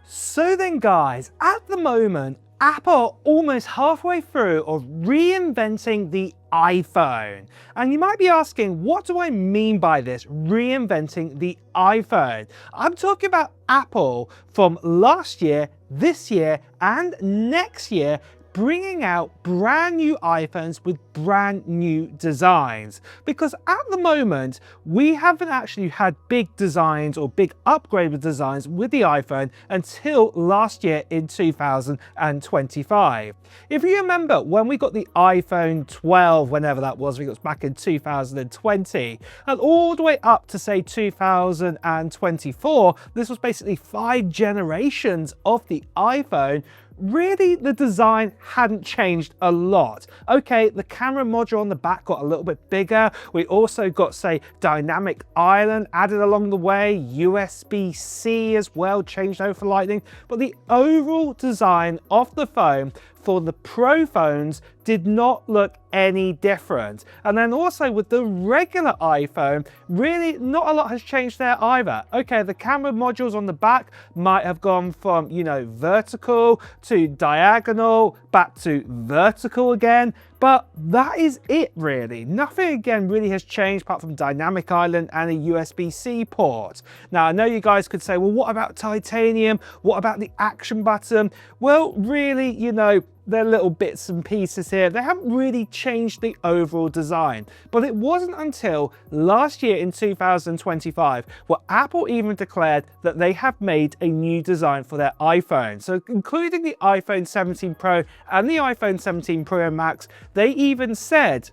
So then guys, at the moment, Apple are almost halfway through of reinventing the iPhone. And you might be asking, what do I mean by this, reinventing the iPhone? I'm talking about Apple from last year, this year, and next year, bringing out brand new iPhones with brand new designs. Because at the moment, we haven't actually had big designs or big upgraded designs with the iPhone until last year in 2025. If you remember when we got the iPhone 12, whenever that was, we got back in 2020, and all the way up to say 2024, this was basically 5 generations of the iPhone. Really, the design hadn't changed a lot. Okay, the camera module on the back got a little bit bigger. We also got, say, dynamic island added along the way, USB-C as well, changed over for Lightning. But the overall design of the phone for the Pro phones did not look any different. And then also with the regular iPhone, really not a lot has changed there either. Okay, the camera modules on the back might have gone from, you know, vertical to diagonal, back to vertical again, but that is it really. Nothing again really has changed apart from dynamic island and a USB-C port. Now I know you guys could say, well, what about titanium? What about the action button? Well, really, you know, they're little bits and pieces here. They haven't really changed the overall design. But it wasn't until last year in 2025 where Apple even declared that they have made a new design for their iPhone. So including the iPhone 17 Pro and the iPhone 17 Pro Max, they even said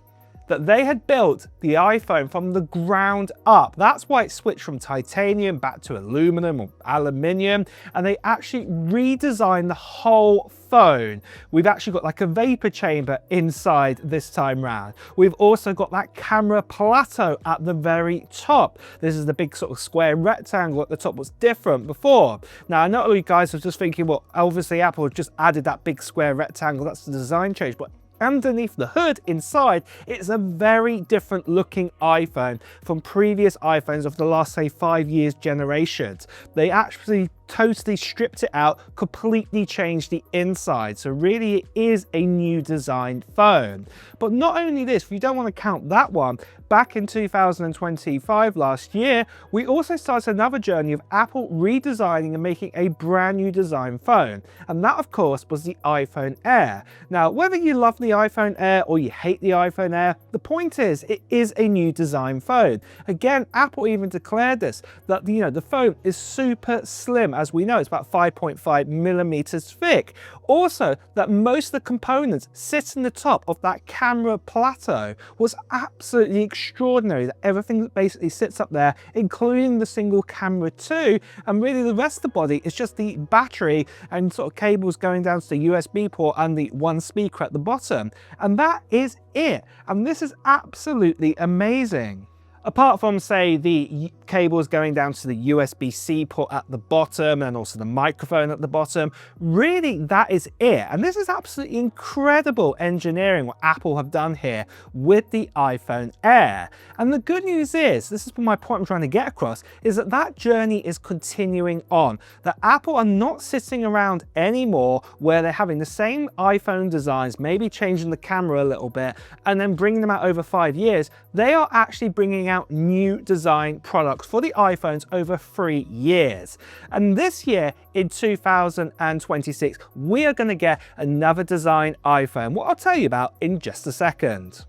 that they had built the iPhone from the ground up. That's why it switched from titanium back to aluminum or aluminium, and they actually redesigned the whole phone. We've actually got like a vapor chamber inside this time round. We've also got that camera plateau at the very top. This is the big sort of square rectangle at the top was different before. Now I know you guys are just thinking, well, obviously Apple just added that big square rectangle, that's the design change, but underneath the hood inside, it's a very different looking iPhone from previous iPhones of the last, say, 5 years generations. They actually totally stripped it out, completely changed the inside. So really it is a new designed phone. But not only this, if you don't want to count that one, back in 2025 last year, we also started another journey of Apple redesigning and making a brand new design phone. And that of course was the iPhone Air. Now, whether you love the iPhone Air or you hate the iPhone Air, the point is it is a new design phone. Again, Apple even declared this, that the phone is super slim. As we know, it's about 5.5 millimeters thick. Also, that most of the components sit in the top of that camera plateau was absolutely extraordinary, that everything basically sits up there, including the single camera too, and really the rest of the body is just the battery and sort of cables going down to the USB port and the one speaker at the bottom. And that is it. And this is absolutely amazing. Apart from, say, the cables going down to the USB-C port at the bottom and also the microphone at the bottom, really that is it. And this is absolutely incredible engineering what Apple have done here with the iPhone Air. And the good news is, this is my point I'm trying to get across, is that that journey is continuing on. That Apple are not sitting around anymore where they're having the same iPhone designs, maybe changing the camera a little bit, and then bringing them out over 5 years. They are actually bringing out new design products for the iPhones over 3 years. And this year in 2026, we are going to get another design iPhone, what I'll tell you about in just a second.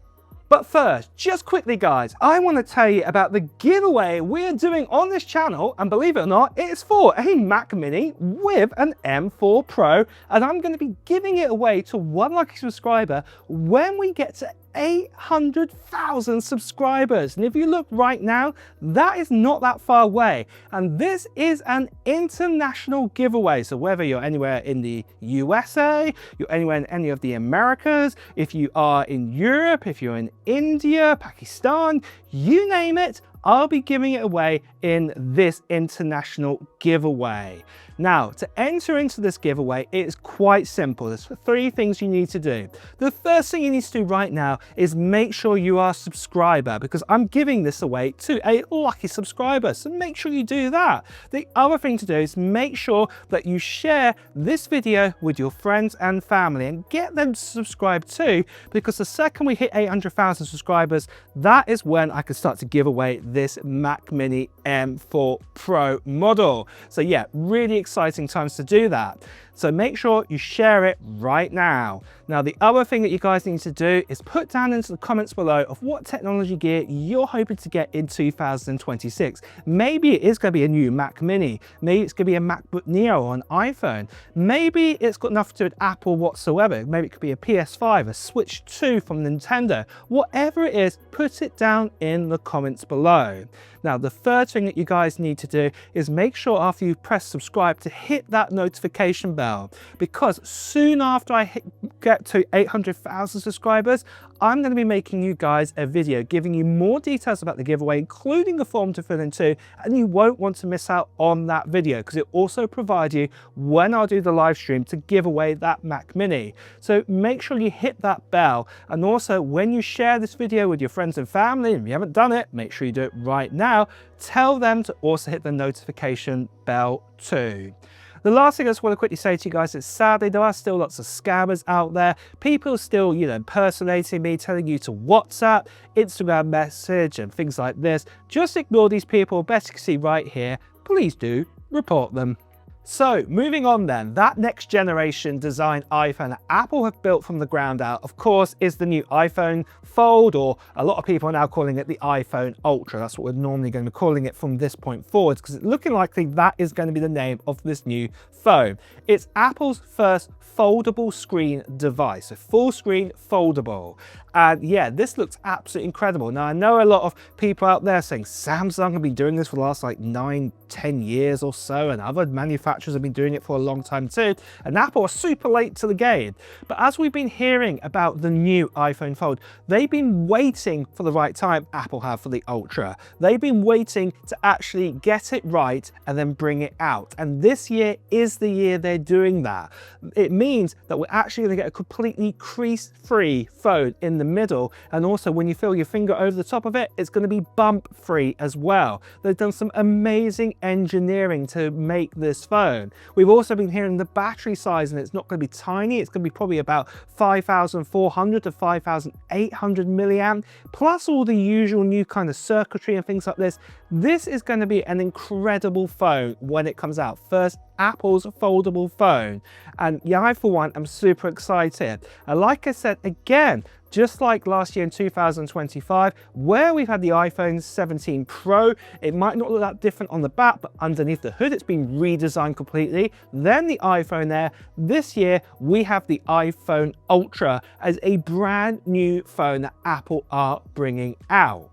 But first, just quickly guys, I want to tell you about the giveaway we're doing on this channel, and believe it or not, it's for a Mac Mini with an M4 Pro, and I'm going to be giving it away to one lucky subscriber when we get to 800,000 subscribers. And if you look right now, that is not that far away. And this is an international giveaway. So whether you're anywhere in the USA, you're anywhere in any of the Americas, if you are in Europe, if you're in India, Pakistan, you name it, I'll be giving it away in this international giveaway. Now, to enter into this giveaway, it is quite simple. There's 3 things you need to do. The first thing you need to do right now is make sure you are a subscriber, because I'm giving this away to a lucky subscriber. So make sure you do that. The other thing to do is make sure that you share this video with your friends and family and get them to subscribe too, because the second we hit 800,000 subscribers, that is when I can start to give away this Mac Mini M4 Pro model. So yeah, really exciting times to do that. So make sure you share it right now. Now, the other thing that you guys need to do is put down into the comments below of what technology gear you're hoping to get in 2026. Maybe it is going to be a new Mac Mini. Maybe it's going to be a MacBook Neo or an iPhone. Maybe it's got nothing to do with Apple whatsoever. Maybe it could be a PS5, a Switch 2 from Nintendo. Whatever it is, put it down in the comments below. Now, the third thing that you guys need to do is make sure after you press subscribe to hit that notification bell, because soon after I get to 800,000 subscribers, I'm going to be making you guys a video giving you more details about the giveaway, including the form to fill in too, and you won't want to miss out on that video because it also provides you when I'll do the live stream to give away that Mac Mini. So make sure you hit that bell, and also when you share this video with your friends and family, and if you haven't done it, make sure you do it right now. Tell them to also hit the notification bell too. The last thing I just want to quickly say to you guys is sadly there are still lots of scammers out there. People still, impersonating me, telling you to WhatsApp, Instagram message and things like this. Just ignore these people. Best you can see right here. Please do report them. So moving on then, that next generation design iPhone that Apple have built from the ground out, of course, is the new iPhone Fold, or a lot of people are now calling it the iPhone Ultra. That's what we're normally going to be calling it from this point forward, because it's looking likely that is going to be the name of this new phone. It's Apple's first foldable screen device, a full screen foldable. And yeah, this looks absolutely incredible. Now, I know a lot of people out there saying Samsung have been doing this for the last like 9-10 years or so, and other manufacturers have been doing it for a long time too, and Apple are super late to the game. But as we've been hearing about the new iPhone Fold, they've been waiting for the right time, Apple have, for the Ultra. They've been waiting to actually get it right and then bring it out. And this year is the year they're doing that. It means that we're actually going to get a completely crease-free phone in the middle, and also when you feel your finger over the top of it, it's going to be bump-free as well. They've done some amazing engineering to make this phone. We've also been hearing the battery size, and it's not going to be tiny. It's going to be probably about 5,400 to 5,800 milliamp, plus all the usual new kind of circuitry and things like this. This is going to be an incredible phone when it comes out. First, Apple's foldable phone. And yeah, I for one am super excited. And like I said, again, just like last year in 2025, where we've had the iPhone 17 Pro, it might not look that different on the back, but underneath the hood, it's been redesigned completely. Then the iPhone Air. This year, we have the iPhone Ultra as a brand new phone that Apple are bringing out.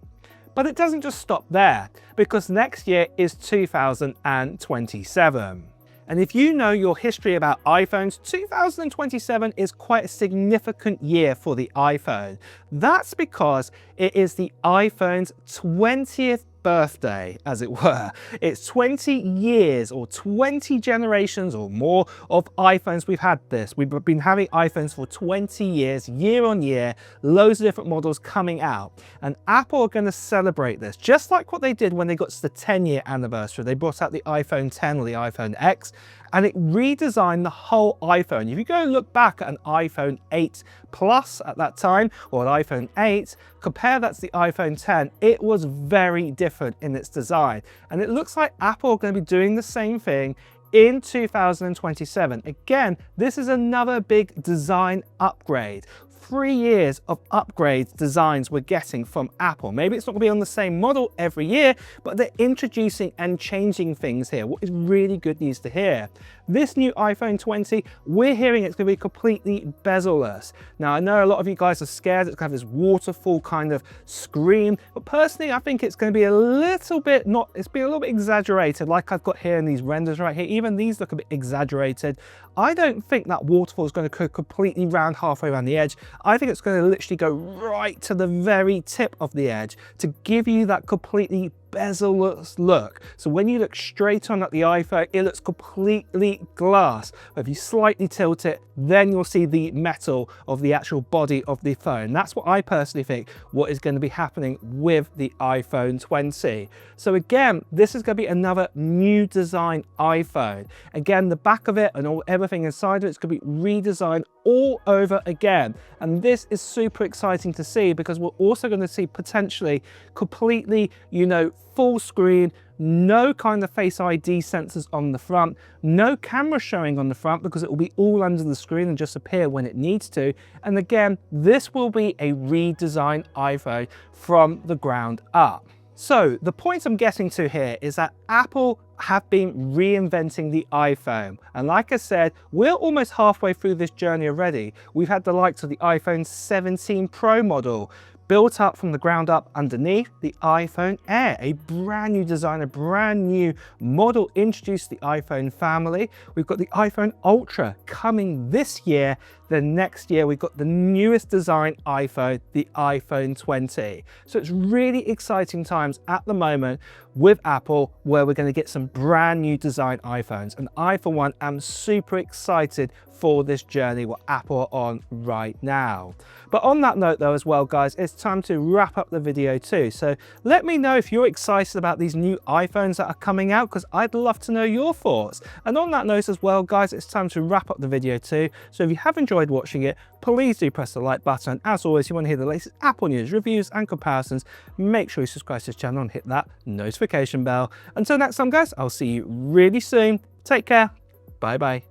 But it doesn't just stop there, because next year is 2027. And if you know your history about iPhones, 2027 is quite a significant year for the iPhone. That's because it is the iPhone's 20th birthday, as it were. It's 20 years or 20 generations or more of iPhones we've had this. We've been having iPhones for 20 years, year on year, loads of different models coming out. And Apple are going to celebrate this, just like what they did when they got to the 10-year anniversary. They brought out the iPhone 10 or the iPhone X, and it redesigned the whole iPhone. If you go and look back at an iPhone 8 Plus at that time, or an iPhone 8, compare that to the iPhone 10, it was very different in its design. And it looks like Apple are going to be doing the same thing in 2027. Again, this is another big design upgrade. 3 years of upgrades designs we're getting from Apple. Maybe it's not going to be on the same model every year, but they're introducing and changing things here, what is really good news to hear. This new iPhone 20, we're hearing it's going to be completely bezel-less. Now, I know a lot of you guys are scared it's going to have this waterfall kind of screen, but personally, I think it's going to be a little bit it's been a little bit exaggerated, like I've got here in these renders right here. Even these look a bit exaggerated. I don't think that waterfall is going to go completely round halfway around the edge. I think it's going to literally go right to the very tip of the edge to give you that completely bezel-less look. So when you look straight on at the iPhone, it looks completely glass. But if you slightly tilt it, then you'll see the metal of the actual body of the phone. That's what I personally think what is going to be happening with the iPhone 20. So again, this is going to be another new design iPhone. Again, the back of it and everything inside of it's going to be redesigned all over again. And this is super exciting to see because we're also going to see potentially completely, full screen, no kind of Face ID sensors on the front, no camera showing on the front because it will be all under the screen and just appear when it needs to. And again, this will be a redesigned iPhone from the ground up. So the point I'm getting to here is that Apple have been reinventing the iPhone. And like I said, we're almost halfway through this journey already. We've had the likes of the iPhone 17 Pro model, built up from the ground up underneath the iPhone Air, a brand new design, a brand new model introduced to the iPhone family. We've got the iPhone Ultra coming this year. Then next year, we've got the newest design iPhone, the iPhone 20. So it's really exciting times at the moment with Apple, where we're going to get some brand new design iPhones. And I, for one, am super excited for this journey what Apple are on right now. But on that note though as well, guys, it's time to wrap up the video too. So let me know if you're excited about these new iPhones that are coming out, because I'd love to know your thoughts. And on that note as well, guys, it's time to wrap up the video too. So if you have enjoyed watching it, please do press the like button. And as always, if you want to hear the latest Apple news, reviews and comparisons, make sure you subscribe to this channel and hit that notification bell. Until next time, guys, I'll see you really soon. Take care. Bye bye.